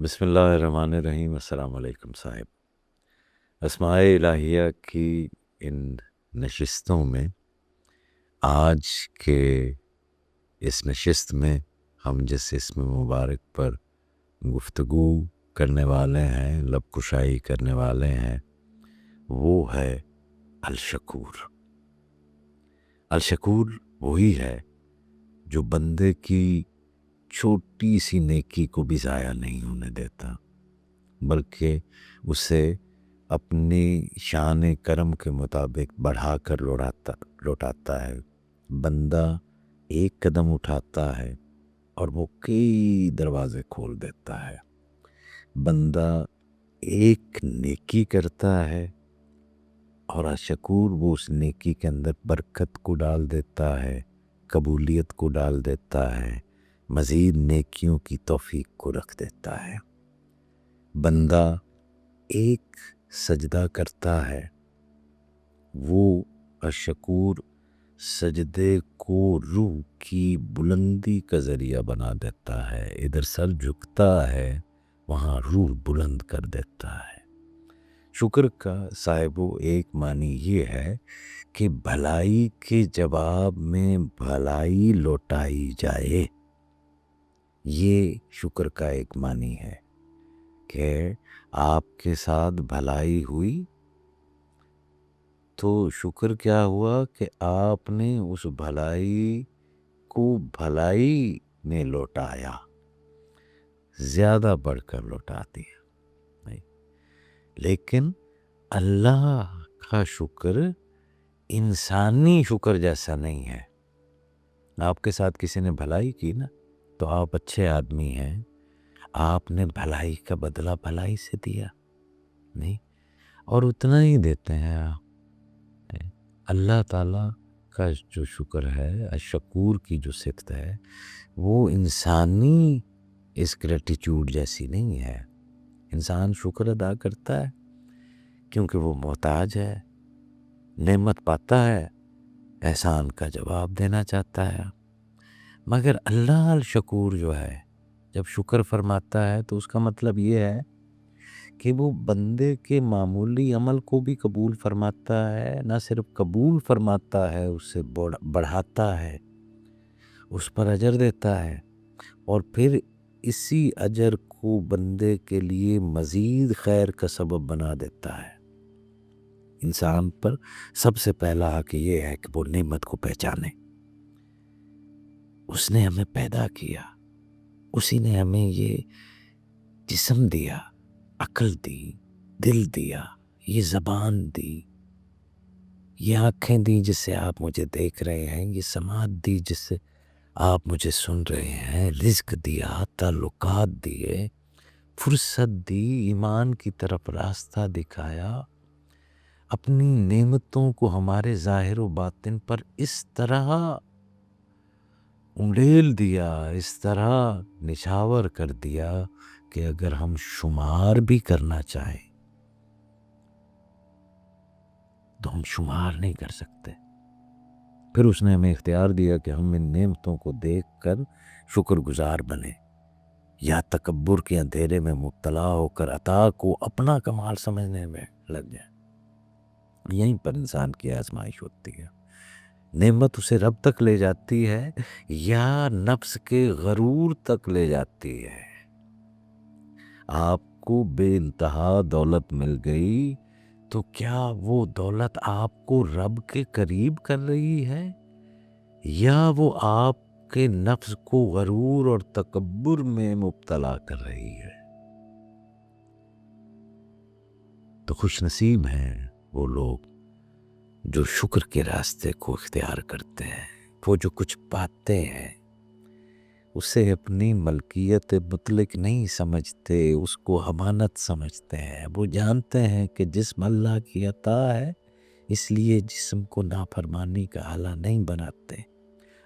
بسم اللہ الرحمن الرحیم۔ السلام علیکم صاحب۔ اسماء الہیہ کی ان نشستوں میں آج کے اس نشست میں ہم جس اسم مبارک پر گفتگو کرنے والے ہیں، لب کشائی کرنے والے ہیں، وہ ہے الشکور۔ الشکور وہی ہے جو بندے کی چھوٹی سی نیکی کو بھی ضائع نہیں ہونے دیتا، بلکہ اسے اپنی شان کرم کے مطابق بڑھا کر لوٹاتا ہے۔ بندہ ایک قدم اٹھاتا ہے اور وہ کئی دروازے کھول دیتا ہے۔ بندہ ایک نیکی کرتا ہے اور الشکور وہ اس نیکی کے اندر برکت کو ڈال دیتا ہے، قبولیت کو ڈال دیتا ہے، مزید نیکیوں کی توفیق کو رکھ دیتا ہے۔ بندہ ایک سجدہ کرتا ہے، وہ الشکور سجدے کو روح کی بلندی کا ذریعہ بنا دیتا ہے۔ ادھر سر جھکتا ہے، وہاں روح بلند کر دیتا ہے۔ شکر کا صاحبو ایک معنی یہ ہے کہ بھلائی کے جواب میں بھلائی لوٹائی جائے۔ یہ شکر کا ایک معنی ہے کہ آپ کے ساتھ بھلائی ہوئی تو شکر کیا ہوا کہ آپ نے اس بھلائی کو بھلائی نے لوٹایا، زیادہ بڑھ کر لوٹا دیا۔ لیکن اللہ کا شکر انسانی شکر جیسا نہیں ہے۔ آپ کے ساتھ کسی نے بھلائی کی نا تو آپ اچھے آدمی ہیں، آپ نے بھلائی کا بدلہ بھلائی سے دیا نہیں، اور اتنا ہی دیتے ہیں آپ۔ اللہ تعالیٰ کا جو شکر ہے، الشکور کی جو صفت ہے، وہ انسانی اس گریٹیچیوڈ جیسی نہیں ہے۔ انسان شکر ادا کرتا ہے کیونکہ وہ محتاج ہے، نعمت پاتا ہے، احسان کا جواب دینا چاہتا ہے۔ مگر اللہ الشکور جو ہے، جب شکر فرماتا ہے تو اس کا مطلب یہ ہے کہ وہ بندے کے معمولی عمل کو بھی قبول فرماتا ہے، نہ صرف قبول فرماتا ہے، اس سے بڑھاتا ہے، اس پر اجر دیتا ہے، اور پھر اسی اجر کو بندے کے لیے مزید خیر کا سبب بنا دیتا ہے۔ انسان پر سب سے پہلا حق یہ ہے کہ وہ نعمت کو پہچانے۔ اس نے ہمیں پیدا کیا، اسی نے ہمیں یہ جسم دیا، عقل دی، دل دیا، یہ زبان دی، یہ آنکھیں دی جس سے آپ مجھے دیکھ رہے ہیں، یہ سماعت دی جس سے آپ مجھے سن رہے ہیں، رزق دیا، تعلقات دیے، فرصت دی، ایمان کی طرف راستہ دکھایا، اپنی نعمتوں کو ہمارے ظاہر و باطن پر اس طرح انڈیل دیا، اس طرح نچھاور کر دیا کہ اگر ہم شمار بھی کرنا چاہیں تو ہم شمار نہیں کر سکتے۔ پھر اس نے ہمیں اختیار دیا کہ ہم ان نعمتوں کو دیکھ کر شکر گزار بنیں، یا تکبر کے اندھیرے میں مبتلا ہو کر عطا کو اپنا کمال سمجھنے میں لگ جائیں۔ یہیں پر انسان کی آزمائش ہوتی ہے۔ نعمت اسے رب تک لے جاتی ہے یا نفس کے غرور تک لے جاتی ہے۔ آپ کو بے انتہا دولت مل گئی تو کیا وہ دولت آپ کو رب کے قریب کر رہی ہے یا وہ آپ کے نفس کو غرور اور تکبر میں مبتلا کر رہی ہے؟ تو خوش نصیب ہیں وہ لوگ جو شکر کے راستے کو اختیار کرتے ہیں۔ وہ جو کچھ پاتے ہیں اسے اپنی ملکیت مطلق نہیں سمجھتے، اس کو امانت سمجھتے ہیں۔ وہ جانتے ہیں کہ جسم اللہ کی عطا ہے، اس لیے جسم کو نافرمانی کا آلہ نہیں بناتے۔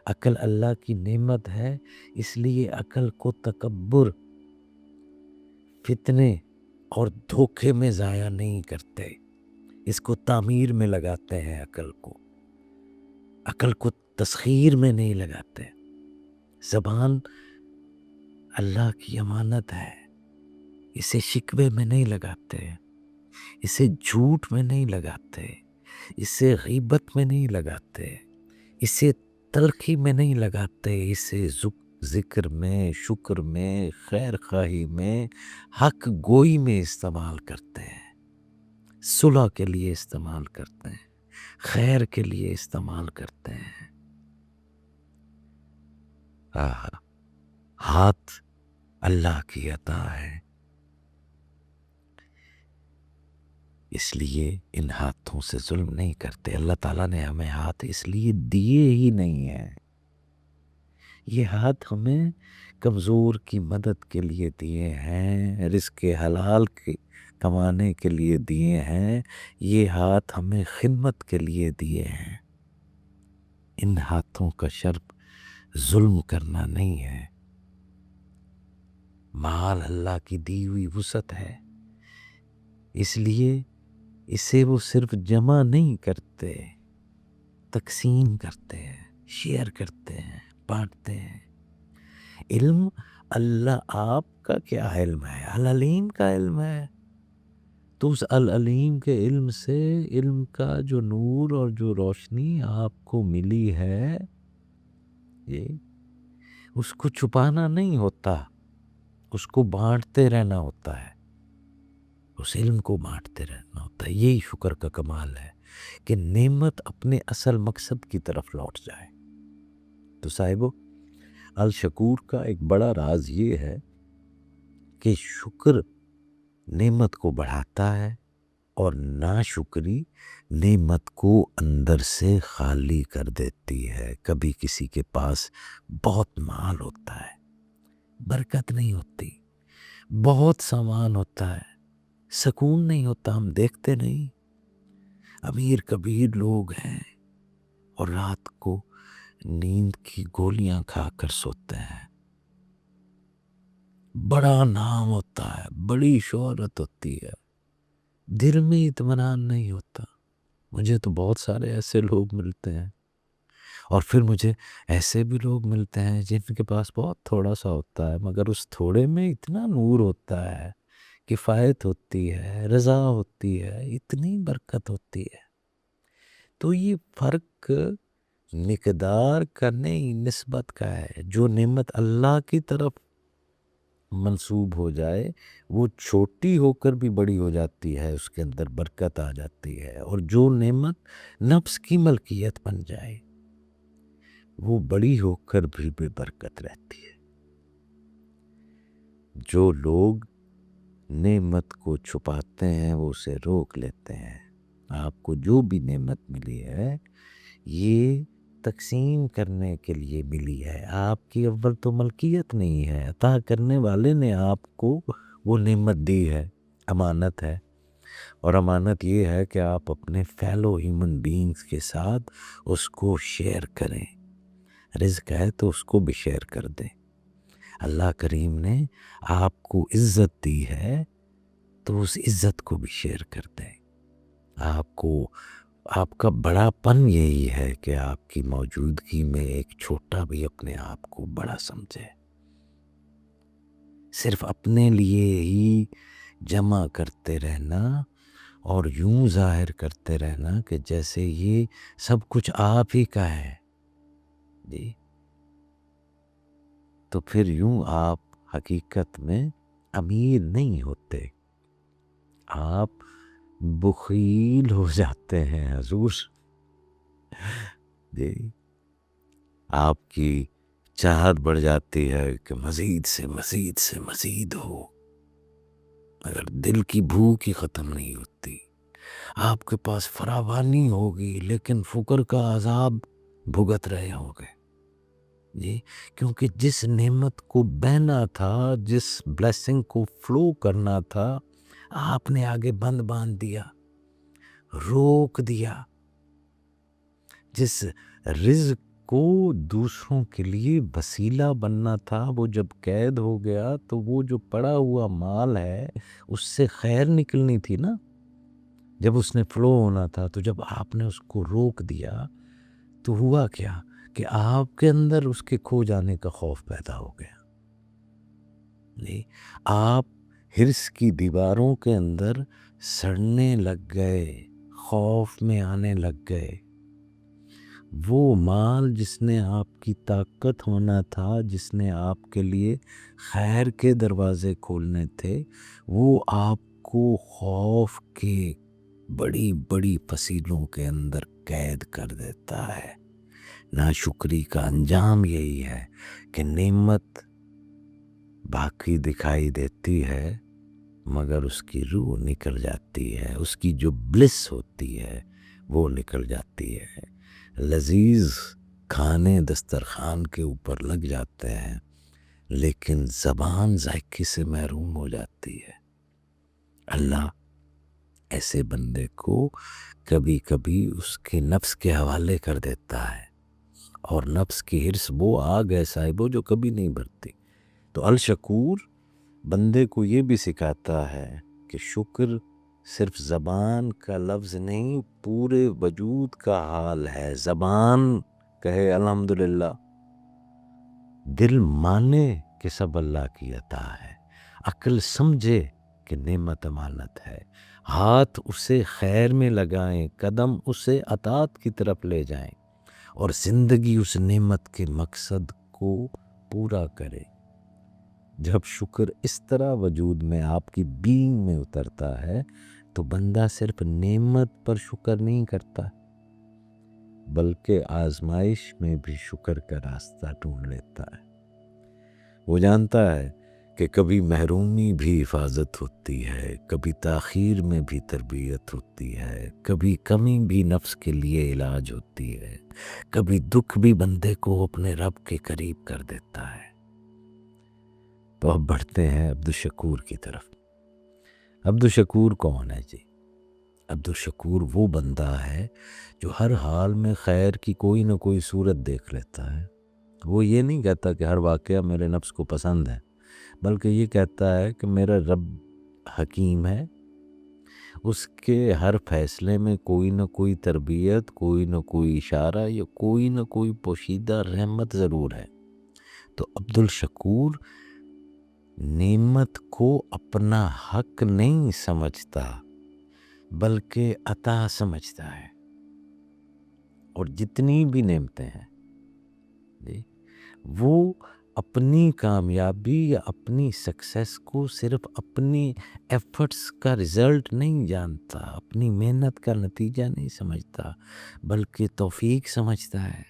عقل اللہ کی نعمت ہے، اس لیے عقل کو تکبر، فتنے اور دھوکے میں ضائع نہیں کرتے، اس کو تعمیر میں لگاتے ہیں۔ عقل کو تسخیر میں نہیں لگاتے۔ زبان اللہ کی امانت ہے، اسے شکوے میں نہیں لگاتے، اسے جھوٹ میں نہیں لگاتے، اسے غیبت میں نہیں لگاتے، اسے تلخی میں نہیں لگاتے، اسے ذکر میں، شکر میں، خیر خواہی میں، حق گوئی میں استعمال کرتے ہیں، صلح کے لیے استعمال کرتے ہیں، خیر کے لیے استعمال کرتے ہیں۔ ہاتھ اللہ کی عطا ہے، اس لیے ان ہاتھوں سے ظلم نہیں کرتے۔ اللہ تعالیٰ نے ہمیں ہاتھ اس لیے دیے ہی نہیں ہیں، یہ ہاتھ ہمیں کمزور کی مدد کے لیے دیے ہیں، رزق حلال کے کمانے کے لیے دیے ہیں، یہ ہاتھ ہمیں خدمت کے لیے دیے ہیں۔ ان ہاتھوں کا شرط ظلم کرنا نہیں ہے۔ مال اللہ کی دی ہوئی وسعت ہے، اس لیے اسے وہ صرف جمع نہیں کرتے، تقسیم کرتے ہیں، شیئر کرتے ہیں، بانٹتے ہیں۔ علم اللہ آپ کا کیا علم ہے؟ العلیم کا علم ہے، تو اس العلیم کے علم سے علم کا جو نور اور جو روشنی آپ کو ملی ہے، یہ اس کو چھپانا نہیں ہوتا، اس کو بانٹتے رہنا ہوتا ہے، اس علم کو بانٹتے رہنا ہوتا ہے۔ یہی شکر کا کمال ہے کہ نعمت اپنے اصل مقصد کی طرف لوٹ جائے۔ تو صاحبو، الشکور کا ایک بڑا راز یہ ہے کہ شکر نعمت کو بڑھاتا ہے اور ناشکری نعمت کو اندر سے خالی کر دیتی ہے۔ کبھی کسی کے پاس بہت مال ہوتا ہے، برکت نہیں ہوتی، بہت سامان ہوتا ہے، سکون نہیں ہوتا، ہم دیکھتے نہیں، امیر کبیر لوگ ہیں اور رات کو نیند کی گولیاں کھا کر سوتے ہیں، بڑا نام ہوتا ہے، بڑی شہرت ہوتی ہے، دل میں اطمینان نہیں ہوتا۔ مجھے تو بہت سارے ایسے لوگ ملتے ہیں، اور پھر مجھے ایسے بھی لوگ ملتے ہیں جن کے پاس بہت تھوڑا سا ہوتا ہے، مگر اس تھوڑے میں اتنا نور ہوتا ہے، کفایت ہوتی ہے، رضا ہوتی ہے، اتنی برکت ہوتی ہے۔ تو یہ فرق مقدار کا نہیں، نسبت کا ہے۔ جو نعمت اللہ کی طرف منسوب ہو جائے وہ چھوٹی ہو کر بھی بڑی ہو جاتی ہے، اس کے اندر برکت آ جاتی ہے، اور جو نعمت نفس کی ملکیت بن جائے وہ بڑی ہو کر بھی بے برکت رہتی ہے۔ جو لوگ نعمت کو چھپاتے ہیں وہ اسے روک لیتے ہیں۔ آپ کو جو بھی نعمت ملی ہے یہ تقسیم کرنے کے لیے ملی ہے، آپ کی اول تو ملکیت نہیں ہے، عطا کرنے والے نے آپ کو وہ نعمت دی ہے، امانت ہے، اور امانت یہ ہے کہ آپ اپنے فیلو ہیومن بینگز کے ساتھ اس کو شیئر کریں، رزق ہے تو اس کو بھی شیئر کر دیں۔ اللہ کریم نے آپ کو عزت دی ہے تو اس عزت کو بھی شیئر کر دیں۔ آپ کا بڑا پن یہی ہے کہ آپ کی موجودگی میں ایک چھوٹا بھی اپنے آپ کو بڑا سمجھے، صرف اپنے لیے ہی جمع کرتے رہنا اور یوں ظاہر کرتے رہنا کہ جیسے یہ سب کچھ آپ ہی کا ہے، جی، تو پھر یوں آپ حقیقت میں امیر نہیں ہوتے، آپ بخیل ہو جاتے ہیں حضور، جی، آپ کی چاہت بڑھ جاتی ہے کہ مزید سے مزید سے مزید ہو، مگر دل کی بھوک ہی ختم نہیں ہوتی۔ آپ کے پاس فراوانی ہوگی لیکن فقر کا عذاب بھگت رہے ہوگے، جی، کیونکہ جس نعمت کو بہنا تھا، جس بلیسنگ کو فلو کرنا تھا، آپ نے آگے بند باندھ دیا، روک دیا۔ جس رزق کو دوسروں کے لیے وسیلہ بننا تھا وہ جب قید ہو گیا تو وہ جو پڑا ہوا مال ہے اس سے خیر نکلنی تھی نا، جب اس نے فلو ہونا تھا، تو جب آپ نے اس کو روک دیا تو ہوا کیا کہ آپ کے اندر اس کے کھو جانے کا خوف پیدا ہو گیا، آپ حرص کی دیواروں کے اندر سڑنے لگ گئے، خوف میں آنے لگ گئے۔ وہ مال جس نے آپ کی طاقت ہونا تھا، جس نے آپ کے لیے خیر کے دروازے کھولنے تھے، وہ آپ کو خوف کے بڑی بڑی فصیلوں کے اندر قید کر دیتا ہے۔ ناشکری کا انجام یہی ہے کہ نعمت باقی دکھائی دیتی ہے مگر اس کی روح نکل جاتی ہے، اس کی جو بلس ہوتی ہے وہ نکل جاتی ہے۔ لذیذ کھانے دسترخوان کے اوپر لگ جاتے ہیں لیکن زبان ذائقے سے محروم ہو جاتی ہے۔ اللہ ایسے بندے کو کبھی کبھی اس کے نفس کے حوالے کر دیتا ہے، اور نفس کی حرص وہ آگ ہے صاحبو جو کبھی نہیں بھرتی۔ تو الشکور بندے کو یہ بھی سکھاتا ہے کہ شکر صرف زبان کا لفظ نہیں، پورے وجود کا حال ہے۔ زبان کہے الحمدللہ، دل مانے کہ سب اللہ کی عطا ہے، عقل سمجھے کہ نعمت امانت ہے، ہاتھ اسے خیر میں لگائیں، قدم اسے اطاعت کی طرف لے جائیں، اور زندگی اس نعمت کے مقصد کو پورا کرے۔ جب شکر اس طرح وجود میں آپ کی بینگ میں اترتا ہے تو بندہ صرف نعمت پر شکر نہیں کرتا بلکہ آزمائش میں بھی شکر کا راستہ ڈھونڈ لیتا ہے۔ وہ جانتا ہے کہ کبھی محرومی بھی حفاظت ہوتی ہے، کبھی تاخیر میں بھی تربیت ہوتی ہے، کبھی کمی بھی نفس کے لیے علاج ہوتی ہے، کبھی دکھ بھی بندے کو اپنے رب کے قریب کر دیتا ہے۔ تو اب بڑھتے ہیں عبدالشکور کی طرف۔ عبدالشکور کون ہے جی؟ عبدالشکور وہ بندہ ہے جو ہر حال میں خیر کی کوئی نہ کوئی صورت دیکھ لیتا ہے۔ وہ یہ نہیں کہتا کہ ہر واقعہ میرے نفس کو پسند ہے، بلکہ یہ کہتا ہے کہ میرا رب حکیم ہے، اس کے ہر فیصلے میں کوئی نہ کوئی تربیت، کوئی نہ کوئی اشارہ یا کوئی نہ کوئی پوشیدہ رحمت ضرور ہے۔ تو عبدالشکور نعمت کو اپنا حق نہیں سمجھتا بلکہ عطا سمجھتا ہے، اور جتنی بھی نعمتیں ہیں جی وہ اپنی کامیابی یا اپنی سکسیس کو صرف اپنی ایفرٹس کا رزلٹ نہیں جانتا، اپنی محنت کا نتیجہ نہیں سمجھتا بلکہ توفیق سمجھتا ہے۔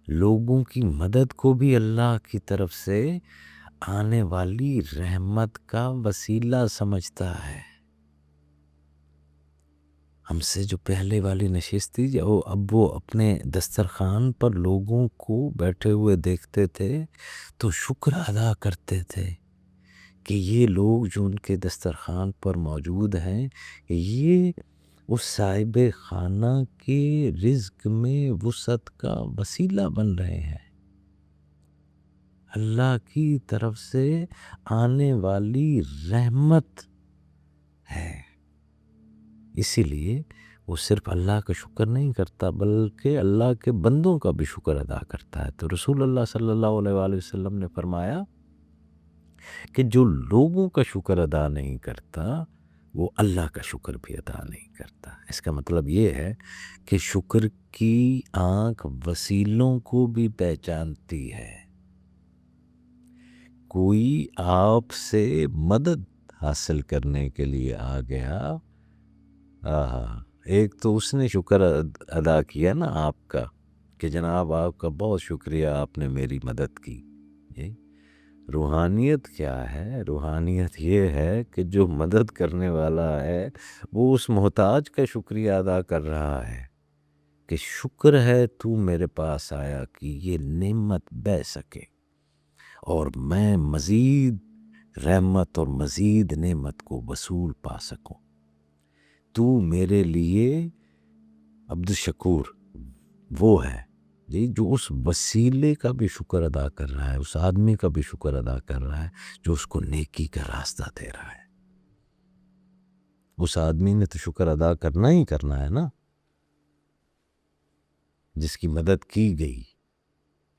لوگوں کی مدد کو بھی اللہ کی طرف سے آنے والی رحمت کا وسیلہ سمجھتا ہے۔ ہم سے جو پہلے والی نشست تھی، اب وہ اپنے دسترخوان پر لوگوں کو بیٹھے ہوئے دیکھتے تھے تو شکر ادا کرتے تھے کہ یہ لوگ جو ان کے دسترخوان پر موجود ہیں، یہ اس صاحب خانہ کے رزق میں وسعت کا وسیلہ بن رہے ہیں۔ اللہ کی طرف سے آنے والی رحمت ہے، اسی لیے وہ صرف اللہ کا شکر نہیں کرتا بلکہ اللہ کے بندوں کا بھی شکر ادا کرتا ہے۔ تو رسول اللہ صلی اللہ علیہ وآلہ وسلم نے فرمایا کہ جو لوگوں کا شکر ادا نہیں کرتا وہ اللہ کا شکر بھی ادا نہیں کرتا۔ اس کا مطلب یہ ہے کہ شکر کی آنکھ وسیلوں کو بھی پہچانتی ہے۔ کوئی آپ سے مدد حاصل کرنے کے لیے آ گیا، ایک تو اس نے شکر ادا کیا نا آپ کا کہ جناب آپ کا بہت شکریہ، آپ نے میری مدد کی۔ روحانیت کیا ہے؟ روحانیت یہ ہے کہ جو مدد کرنے والا ہے وہ اس محتاج کا شکریہ ادا کر رہا ہے کہ شکر ہے تو میرے پاس آیا کہ یہ نعمت بہ سکے اور میں مزید رحمت اور مزید نعمت کو وصول پا سکوں۔ تو میرے لیے عبدالشکور وہ ہے جی جو اس وسیلے کا بھی شکر ادا کر رہا ہے، اس آدمی کا بھی شکر ادا کر رہا ہے جو اس کو نیکی کا راستہ دے رہا ہے۔ اس آدمی نے تو شکر ادا کرنا ہی کرنا ہے نا، جس کی مدد کی گئی،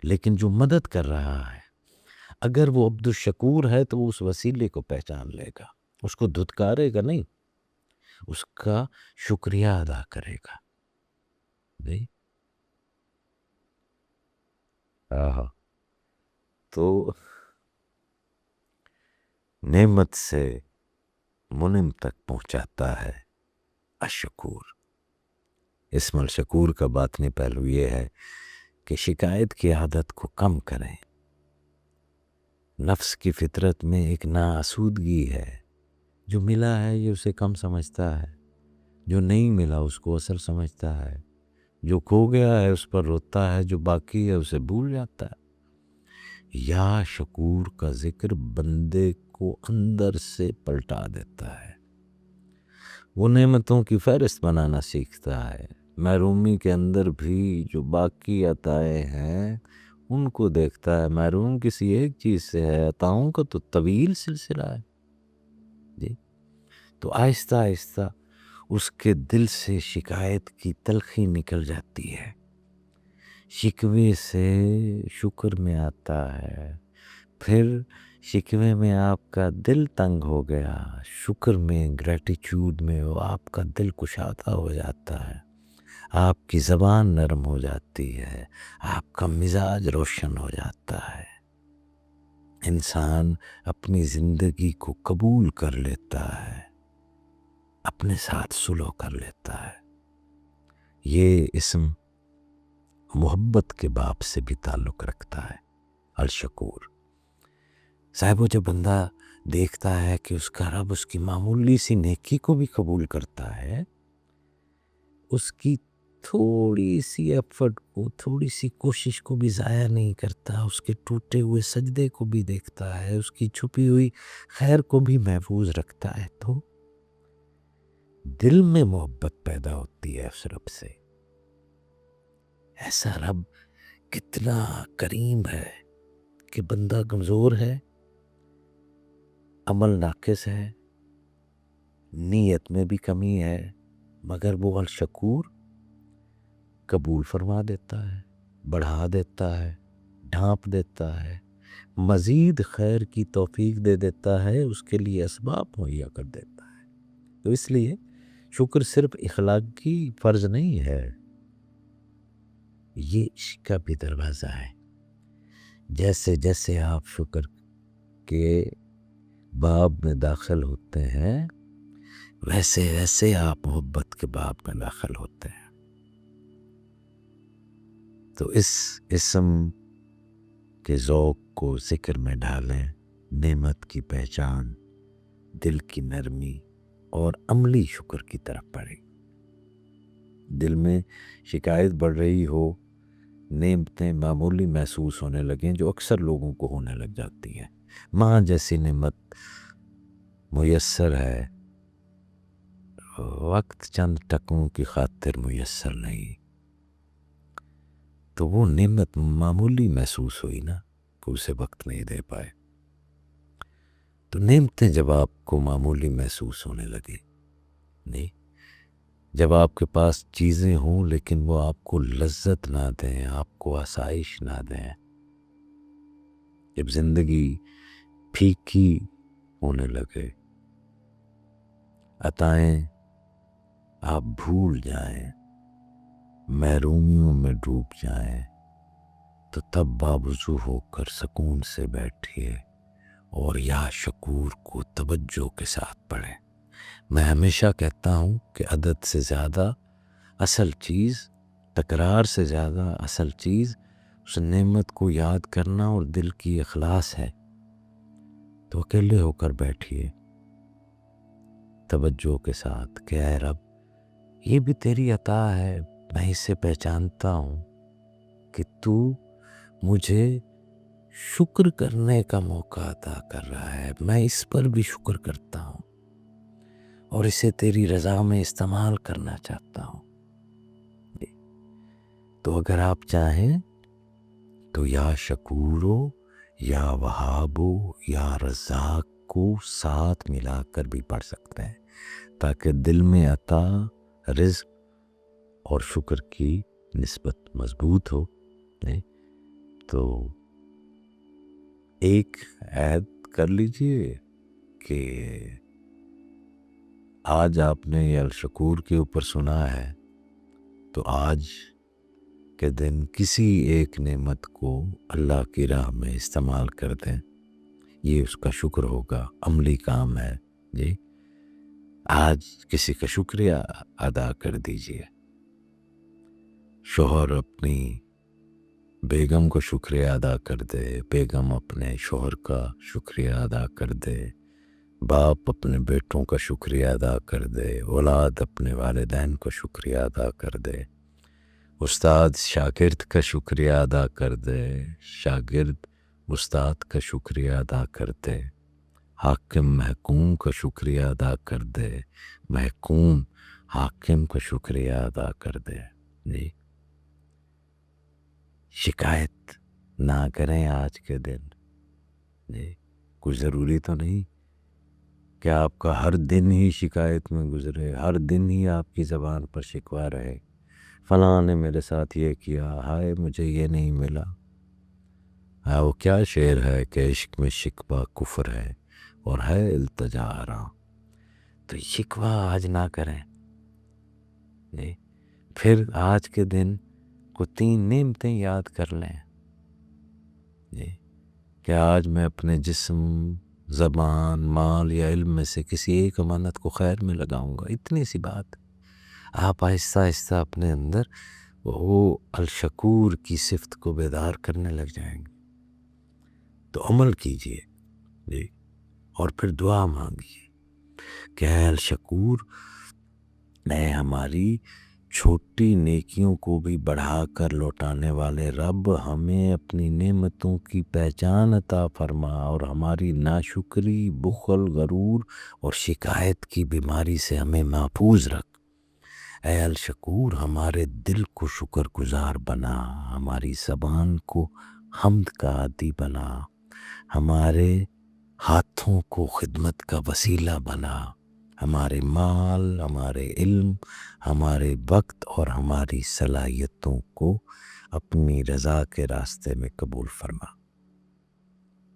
لیکن جو مدد کر رہا ہے اگر وہ عبد الشکور ہے تو وہ اس وسیلے کو پہچان لے گا، اس کو دھتکارے گا نہیں، اس کا شکریہ ادا کرے گا. نہیں تو نعمت سے منعم تک پہنچاتا ہے الشکور. اسم الشکور کا باطنی پہلو یہ ہے کہ شکایت کی عادت کو کم کریں. نفس کی فطرت میں ایک ناآسودگی ہے، جو ملا ہے یہ اسے کم سمجھتا ہے، جو نہیں ملا اس کو اثر سمجھتا ہے، جو کھو گیا ہے اس پر روتا ہے، جو باقی ہے اسے بھول جاتا ہے. یا شکور کا ذکر بندے کو اندر سے پلٹا دیتا ہے، وہ نعمتوں کی فہرست بنانا سیکھتا ہے. محرومی کے اندر بھی جو باقی عطائیں ہیں ان کو دیکھتا ہے. محروم کسی ایک چیز سے ہے، عطاؤں کا تو طویل سلسلہ ہے. جی تو آہستہ آہستہ اس کے دل سے شکایت کی تلخی نکل جاتی ہے، شکوے سے شکر میں آتا ہے. پھر شکوے میں آپ کا دل تنگ ہو گیا، شکر میں گریٹیچیوڈ میں وہ آپ کا دل کشادہ ہو جاتا ہے، آپ کی زبان نرم ہو جاتی ہے، آپ کا مزاج روشن ہو جاتا ہے. انسان اپنی زندگی کو قبول کر لیتا ہے، اپنے ساتھ سلو کر لیتا ہے. یہ اسم محبت کے باب سے بھی تعلق رکھتا ہے، الشکور. صاحب وہ جب بندہ دیکھتا ہے کہ اس کا رب اس کی معمولی سی نیکی کو بھی قبول کرتا ہے، اس کی تھوڑی سی ایفرٹ کو، تھوڑی سی کوشش کو بھی ضائع نہیں کرتا، اس کے ٹوٹے ہوئے سجدے کو بھی دیکھتا ہے، اس کی چھپی ہوئی خیر کو بھی محفوظ رکھتا ہے، تو دل میں محبت پیدا ہوتی ہے اس رب سے. ایسا رب کتنا کریم ہے کہ بندہ کمزور ہے، عمل ناقص ہے، نیت میں بھی کمی ہے، مگر وہ الشکور قبول فرما دیتا ہے، بڑھا دیتا ہے، ڈھانپ دیتا ہے، مزید خیر کی توفیق دے دیتا ہے، اس کے لیے اسباب مہیا کر دیتا ہے. تو اس لیے شکر صرف اخلاقی فرض نہیں ہے، یہ عشق کا بھی دروازہ ہے. جیسے جیسے آپ شکر کے باب میں داخل ہوتے ہیں ویسے ویسے آپ محبت کے باب میں داخل ہوتے ہیں. تو اس اسم کے ذوق کو ذکر میں ڈالیں، نعمت کی پہچان، دل کی نرمی اور عملی شکر کی طرف بڑھیں. دل میں شکایت بڑھ رہی ہو، نعمتیں معمولی محسوس ہونے لگیں جو اکثر لوگوں کو ہونے لگ جاتی ہیں. ماں جیسی نعمت میسر ہے، وقت چند ٹکوں کی خاطر میسر نہیں. تو وہ نعمت معمولی محسوس ہوئی نا کہ اسے وقت نہیں دے پائے. تو نعمتیں جب آپ کو معمولی محسوس ہونے لگے، نہیں، جب آپ کے پاس چیزیں ہوں لیکن وہ آپ کو لذت نہ دیں، آپ کو آسائش نہ دیں، جب زندگی پھیکی ہونے لگے، عطائیں آپ بھول جائیں، محرومیوں میں ڈوب جائیں، تو تب باوضو ہو کر سکون سے بیٹھیے اور یا شکور کو توجہ کے ساتھ پڑھیں. میں ہمیشہ کہتا ہوں کہ عدد سے زیادہ اصل چیز، تکرار سے زیادہ اصل چیز اس نعمت کو یاد کرنا اور دل کی اخلاص ہے. تو اکیلے ہو کر بیٹھیے توجہ کے ساتھ کہ اے رب یہ بھی تیری عطا ہے، میں اسے پہچانتا ہوں کہ تو مجھے شکر کرنے کا موقع عطا کر رہا ہے، میں اس پر بھی شکر کرتا ہوں اور اسے تیری رضا میں استعمال کرنا چاہتا ہوں. تو اگر آپ چاہیں تو یا شکورو یا وہابو یا رزاق کو ساتھ ملا کر بھی پڑھ سکتے ہیں تاکہ دل میں عطا، رزق اور شکر کی نسبت مضبوط ہو. تو ایک عہد کر لیجئے کہ آج آپ نے یہ الشکور کے اوپر سنا ہے تو آج کے دن کسی ایک نعمت کو اللہ کی راہ میں استعمال کر دیں، یہ اس کا شکر ہوگا، عملی کام ہے جی۔ آج کسی کا شکریہ ادا کر دیجئے، شوہر اپنی بیگم کو شکریہ ادا کر دے، بیگم اپنے شوہر کا شکریہ ادا کر دے، باپ اپنے بیٹوں کا شکریہ ادا کر دے، اولاد اپنے والدین کو شکریہ ادا کر دے، استاد شاگرد کا شکریہ ادا کر دے، شاگرد استاد کا شکریہ ادا کر دے، حاکم محکوم کا شکریہ ادا کر دے، محکوم حاکم کا شکریہ ادا کر دے جی۔ شکایت نہ کریں آج کے دن جی، کچھ ضروری تو نہیں کہ آپ کا ہر دن ہی شکایت میں گزرے، ہر دن ہی آپ کی زبان پر شکوہ رہے، فلاں نے میرے ساتھ یہ کیا، ہائے مجھے یہ نہیں ملا۔ ہاں وہ کیا شعر ہے کہ عشق میں شکوہ کفر ہے اور ہے التجا آرام۔ تو شکوہ آج نہ کریں جی۔ پھر آج کے دن کو 3 نعمتیں یاد کر لیں جی، کہ آج میں اپنے جسم، زبان، مال یا علم میں سے کسی ایک امانت کو خیر میں لگاؤں گا، اتنی سی بات۔ آپ آہستہ آہستہ اپنے اندر وہ الشکور کی صفت کو بیدار کرنے لگ جائیں گے، تو عمل کیجئے جی، اور پھر دعا مانگیے کہ اے الشکور، اے ہماری چھوٹی نیکیوں کو بھی بڑھا کر لوٹانے والے رب، ہمیں اپنی نعمتوں کی پہچان عطا فرما اور ہماری ناشکری، بخل، غرور اور شکایت کی بیماری سے ہمیں محفوظ رکھ۔ اے الشکور، ہمارے دل کو شکر گزار بنا، ہماری زبان کو حمد کا عادی بنا، ہمارے ہاتھوں کو خدمت کا وسیلہ بنا، ہمارے مال، ہمارے علم، ہمارے وقت اور ہماری صلاحیتوں کو اپنی رضا کے راستے میں قبول فرما۔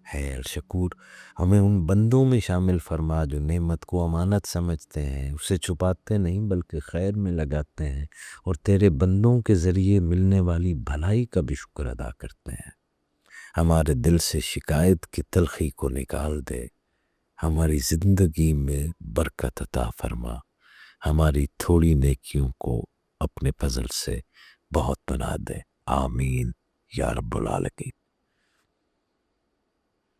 ہے الشکور، ہمیں ان بندوں میں شامل فرما جو نعمت کو امانت سمجھتے ہیں، اسے چھپاتے نہیں بلکہ خیر میں لگاتے ہیں، اور تیرے بندوں کے ذریعے ملنے والی بھلائی کا بھی شکر ادا کرتے ہیں۔ ہمارے دل سے شکایت کی تلخی کو نکال دے، ہماری زندگی میں برکت عطا فرما، ہماری تھوڑی نیکیوں کو اپنے فضل سے بہت بنا دے، آمین یا رب العالمین۔